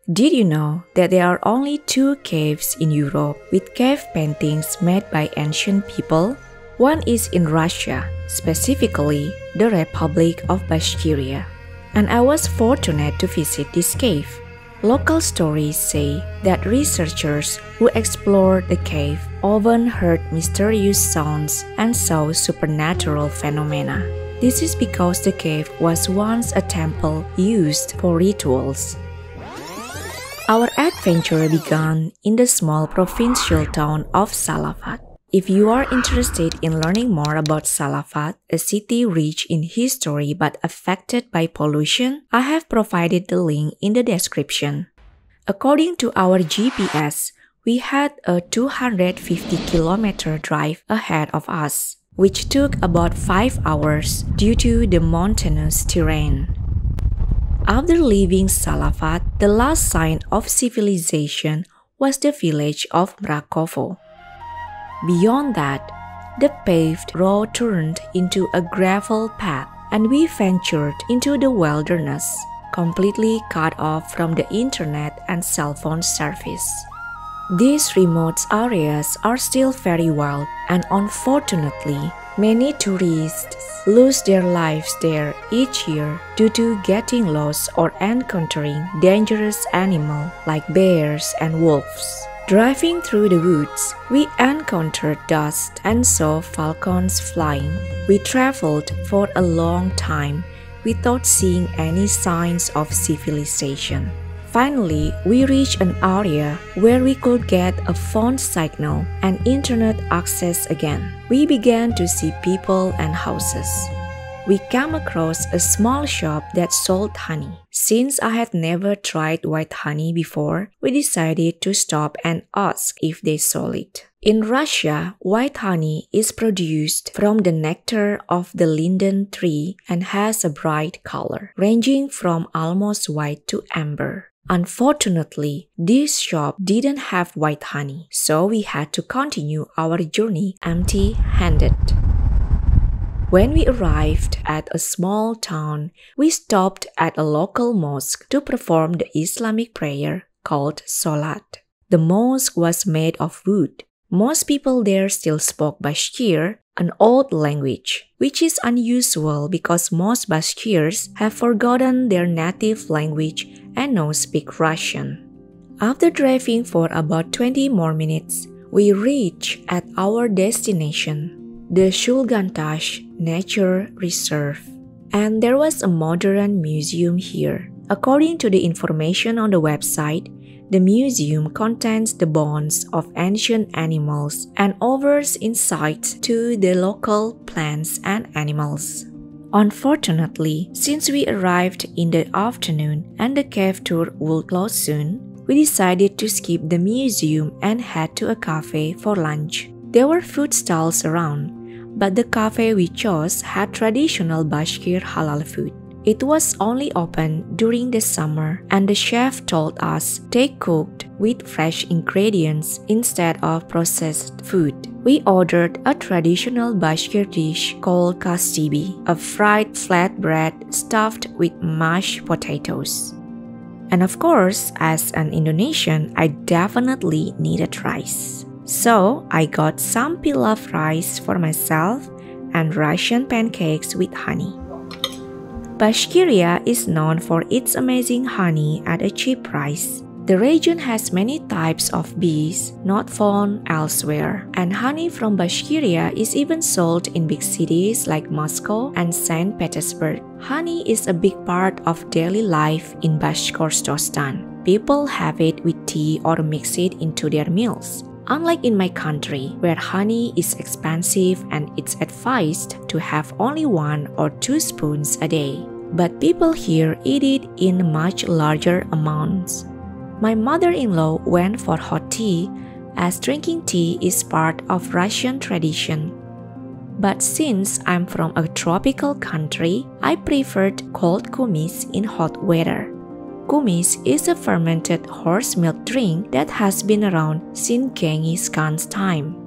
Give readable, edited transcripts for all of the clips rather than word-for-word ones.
Did you know that there are only 2 caves in Europe with cave paintings made by ancient people? One is in Russia, specifically the Republic of Bashkiria. And I was fortunate to visit this cave. Local stories say that researchers who explored the cave often heard mysterious sounds and saw supernatural phenomena. This is because the cave was once a temple used for rituals. Our adventure began in the small provincial town of Salafat. If you are interested in learning more about Salafat, a city rich in history but affected by pollution, I have provided the link in the description. According to our GPS, we had a 250-kilometer drive ahead of us, which took about 5 hours due to the mountainous terrain. After leaving Salafat, the last sign of civilization was the village of Mrakovo. Beyond that, the paved road turned into a gravel path, and we ventured into the wilderness, completely cut off from the internet and cell phone service. These remote areas are still very wild, and unfortunately, many tourists lose their lives there each year due to getting lost or encountering dangerous animals like bears and wolves. Driving through the woods, we encountered dust and saw falcons flying. We traveled for a long time without seeing any signs of civilization. Finally, we reached an area where we could get a phone signal and internet access again. We began to see people and houses. We came across a small shop that sold honey. Since I had never tried white honey before, we decided to stop and ask if they sold it. In Russia, white honey is produced from the nectar of the linden tree and has a bright color, ranging from almost white to amber. Unfortunately, this shop didn't have white honey, so we had to continue our journey empty-handed. When we arrived at a small town, we stopped at a local mosque to perform the Islamic prayer called Salat. The mosque was made of wood. Most people there still spoke Bashkir, an old language, which is unusual because most Bashkirs have forgotten their native language and now speak Russian. After driving for about 20 more minutes, we reached at our destination, the Shulgantash Nature Reserve, and there was a modern museum here. According to the information on the website, the museum contains the bones of ancient animals and offers insights to the local plants and animals. Unfortunately, since we arrived in the afternoon and the cave tour would close soon, we decided to skip the museum and head to a cafe for lunch. There were food stalls around, but the cafe we chose had traditional Bashkir halal food. It was only open during the summer, and the chef told us they cooked with fresh ingredients instead of processed food. We ordered a traditional Bashkir dish called kastibi, a fried flatbread stuffed with mashed potatoes. And of course, as an Indonesian, I definitely needed rice. So I got some pilaf rice for myself and Russian pancakes with honey. Bashkiria is known for its amazing honey at a cheap price. The region has many types of bees not found elsewhere, and honey from Bashkiria is even sold in big cities like Moscow and St. Petersburg. Honey is a big part of daily life in Bashkortostan. People have it with tea or mix it into their meals. Unlike in my country, where honey is expensive and it's advised to have only 1 or 2 spoons a day. But people here eat it in much larger amounts. My mother-in-law went for hot tea, as drinking tea is part of Russian tradition. But since I'm from a tropical country, I preferred cold kumis in hot weather. Kumis is a fermented horse milk drink that has been around since Genghis Khan's time.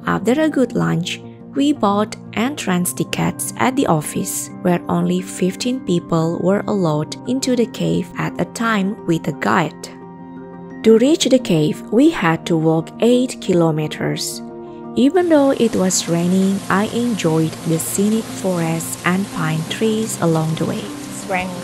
After a good lunch, We bought entrance tickets at the office, where only 15 people were allowed into the cave at a time with a guide. To reach the cave, we had to walk 8 kilometers. Even though it was raining, I enjoyed the scenic forests and pine trees along the way. It's raining.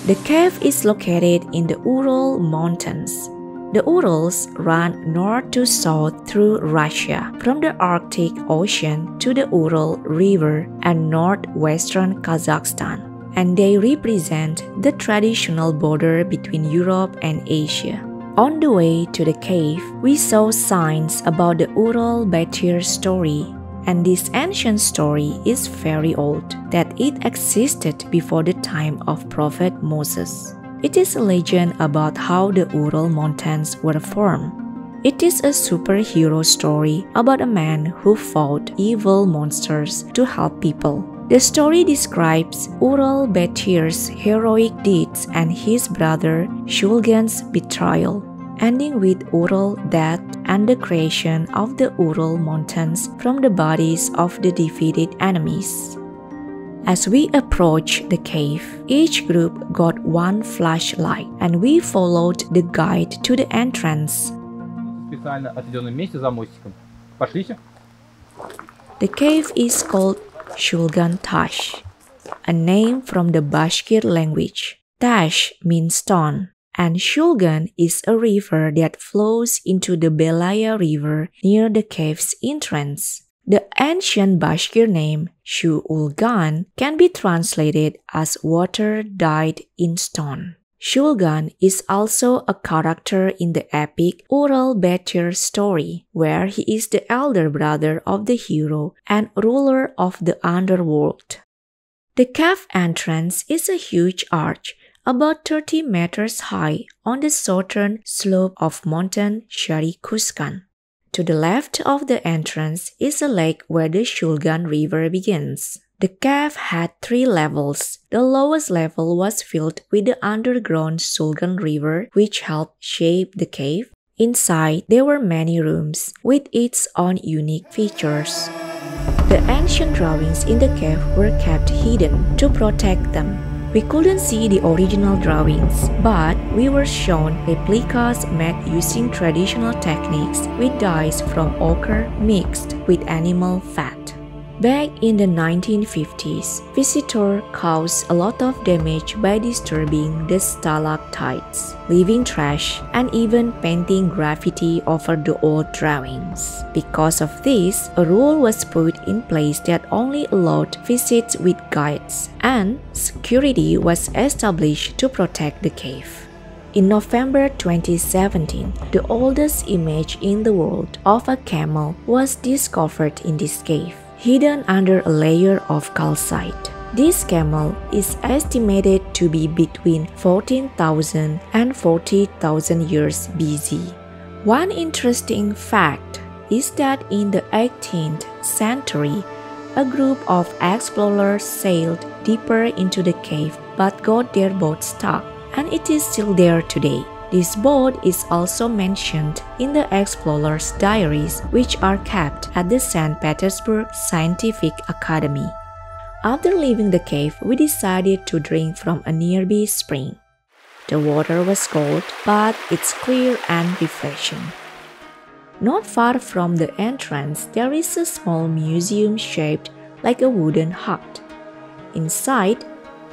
The cave is located in the Ural Mountains. The Urals run north to south through Russia, from the Arctic Ocean to the Ural River and northwestern Kazakhstan, and they represent the traditional border between Europe and Asia. On the way to the cave, we saw signs about the Ural-Bashkir story, and this ancient story is very old, that it existed before the time of Prophet Moses. It is a legend about how the Ural Mountains were formed. It is a superhero story about a man who fought evil monsters to help people. The story describes Ural-Bashkir's heroic deeds and his brother Shulgan's betrayal, ending with Ural death and the creation of the Ural Mountains from the bodies of the defeated enemies. As we approached the cave, each group got one flashlight, and we followed the guide to the entrance. Специально отведенном месте за мостиком. Пошлите. The cave is called Shulgantash, a name from the Bashkir language. Tash means stone, and Shulgan is a river that flows into the Belaya River near the cave's entrance. The ancient Bashkir name Shulgan can be translated as water dyed in stone. Shulgan is also a character in the epic Ural-Bashkir story, where he is the elder brother of the hero and ruler of the underworld. The cave entrance is a huge arch about 30 meters high on the southern slope of Mountain Sharikuskan. To the left of the entrance is a lake where the Shulgan River begins. The cave had 3 levels. The lowest level was filled with the underground Shulgan River, which helped shape the cave. Inside, there were many rooms with its own unique features. The ancient drawings in the cave were kept hidden to protect them. We couldn't see the original drawings, but we were shown replicas made using traditional techniques with dyes from ochre mixed with animal fat. Back in the 1950s, visitors caused a lot of damage by disturbing the stalactites, leaving trash, and even painting graffiti over the old drawings. Because of this, a rule was put in place that only allowed visits with guides, and security was established to protect the cave. In November 2017, the oldest image in the world of a camel was discovered in this cave, hidden under a layer of calcite. This camel is estimated to be between 14,000 and 40,000 years BC. One interesting fact is that in the 18th century, a group of explorers sailed deeper into the cave but got their boat stuck, and it is still there today. This boat is also mentioned in the explorers' diaries, which are kept at the St. Petersburg Scientific Academy. After leaving the cave, we decided to drink from a nearby spring. The water was cold, but it's clear and refreshing. Not far from the entrance, there is a small museum shaped like a wooden hut. Inside,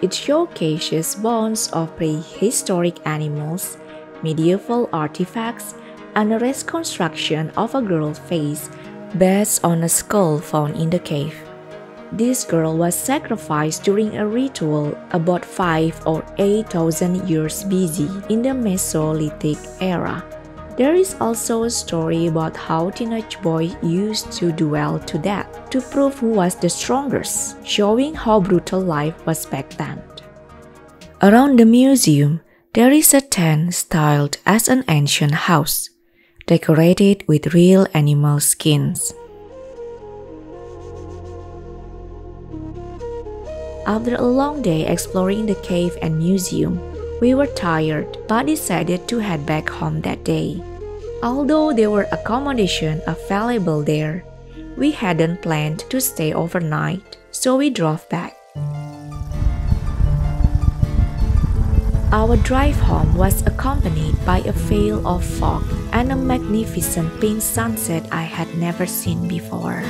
it showcases bones of prehistoric animals, medieval artifacts, and a reconstruction of a girl's face based on a skull found in the cave. This girl was sacrificed during a ritual about 5 or 8,000 years BC in the Mesolithic era. There is also a story about how teenage boys used to duel to death to prove who was the strongest, showing how brutal life was back then. Around the museum, there is a tent styled as an ancient house, decorated with real animal skins. After a long day exploring the cave and museum, we were tired but decided to head back home that day. Although there were accommodations available there, We hadn't planned to stay overnight, so we drove back. Our drive home was accompanied by a veil of fog and a magnificent pink sunset I had never seen before.